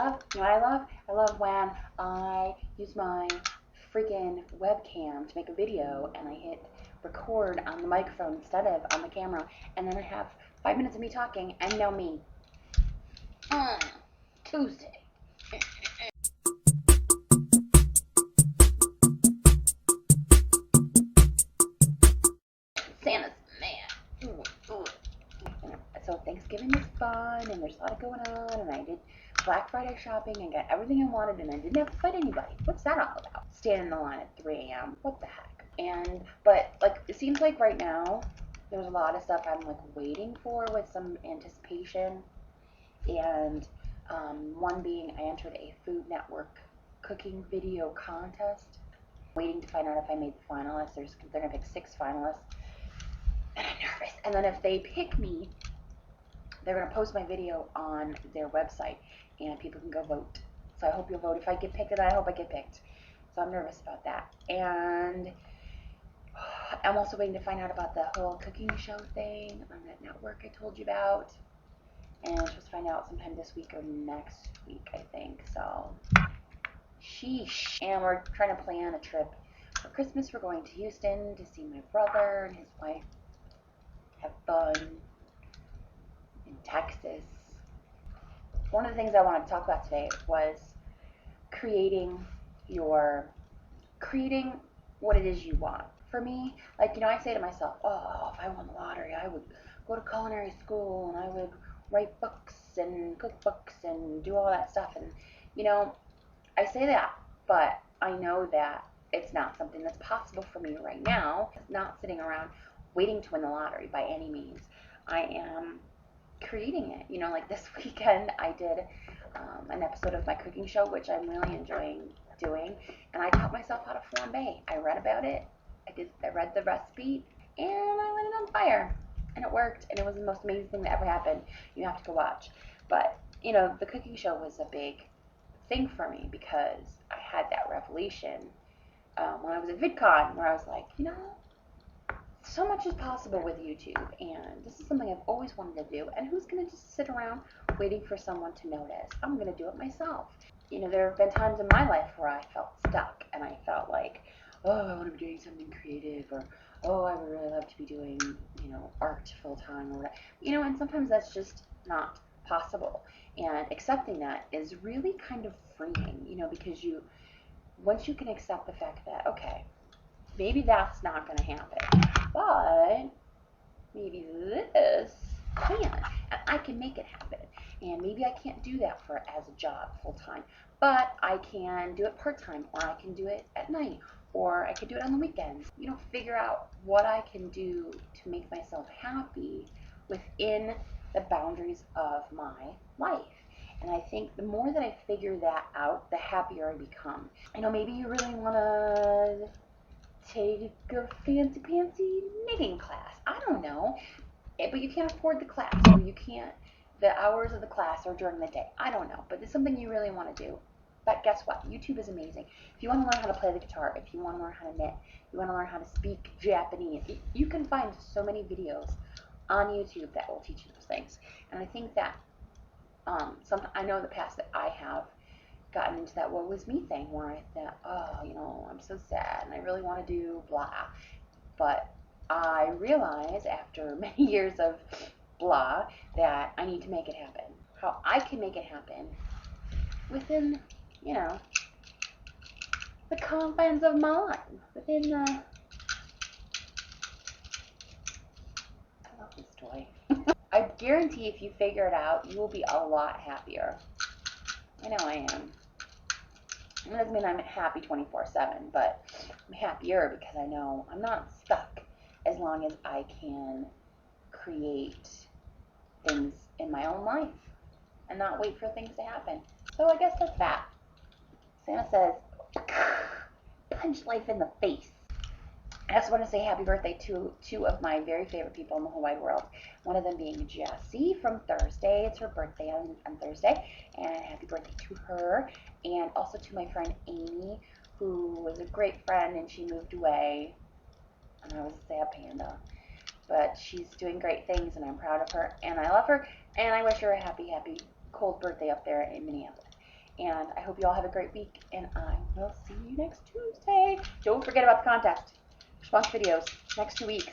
love? You know what I love? I love when I use my freaking webcam to make a video and I hit record on the microphone instead of on the camera, and then I have 5 minutes of me talking and no me. Tuesday. Santa's mad. So Thanksgiving was fun and there's a lot going on, and I did Black Friday shopping and got everything I wanted, and I didn't have to fight anybody. What's that all about? Standing in the line at 3 a.m. What the heck? But like, it seems like right now there's a lot of stuff I'm like waiting for with some anticipation, and one being I entered a Food Network cooking video contest. Waiting to find out if I made the finalists. They're gonna pick 6 finalists, and I'm nervous. And then if they pick me, they're gonna post my video on their website, and people can go vote. So I hope you'll vote. If I get picked, and I hope I get picked. So I'm nervous about that. And I'm also waiting to find out about the whole cooking show thing on that network I told you about. And I'm supposed to find out sometime this week or next week, I think. So, sheesh. And we're trying to plan a trip for Christmas. We're going to Houston to see my brother and his wife. Have fun in Texas. One of the things I wanted to talk about today was creating what it is you want. For me, like, you know, I say to myself, oh, if I won the lottery, I would go to culinary school and I would write books and cookbooks and do all that stuff. And, you know, I say that, but I know that it's not something that's possible for me right now. It's not sitting around waiting to win the lottery by any means. I am creating it. You know, like this weekend I did an episode of my cooking show, which I'm really enjoying doing, and I taught myself how to flambe. I read about it, I read the recipe, and I lit it on fire, and it worked, and it was the most amazing thing that ever happened. You have to go watch. But, you know, the cooking show was a big thing for me because I had that revelation when I was at VidCon, where I was like, you know, so much is possible with YouTube, and this is something I've always wanted to do, and who's going to just sit around waiting for someone to notice? I'm going to do it myself. You know, there have been times in my life where I felt stuck, and I felt like, oh, I want to be doing something creative, or, oh, I would really love to be doing, you know, art full-time, or whatever. You know, and sometimes that's just not possible, and accepting that is really kind of freeing, you know, because once you can accept the fact that, okay, maybe that's not going to happen, but maybe this can, and I can make it happen. And maybe I can't do that as a job full time, but I can do it part time, or I can do it at night, or I can do it on the weekends. You know, figure out what I can do to make myself happy within the boundaries of my life. And I think the more that I figure that out, the happier I become. You know, maybe you really want to take a fancy knitting class. I don't know. But you can't afford the class, or you can't, the hours of the class are during the day. I don't know. But it's something you really want to do. But guess what? YouTube is amazing. If you want to learn how to play the guitar, if you want to learn how to knit, if you want to learn how to speak Japanese, you can find so many videos on YouTube that will teach you those things. And I think that I know in the past that I have gotten into that woe is me thing, where I thought, oh, you know, I'm so sad and I really want to do blah. But I realize after many years of blah that I need to make it happen. How I can make it happen within, you know, the confines of my life. Within the... I love this toy. I guarantee if you figure it out, you will be a lot happier. I know I am. It doesn't mean I'm happy 24/7, but I'm happier because I know I'm not stuck as long as I can create things in my own life and not wait for things to happen. So I guess that's that. Santa says, punch life in the face. I also want to say happy birthday to 2 of my very favorite people in the whole wide world. One of them being Jessie from Thursday. It's her birthday on Thursday. And happy birthday to her. And also to my friend Amy, who was a great friend and she moved away. And I was a sad panda. But she's doing great things and I'm proud of her. And I love her. And I wish her a happy, happy cold birthday up there in Minneapolis. And I hope you all have a great week, and I will see you next Tuesday. Don't forget about the contest. Response videos next 2 weeks.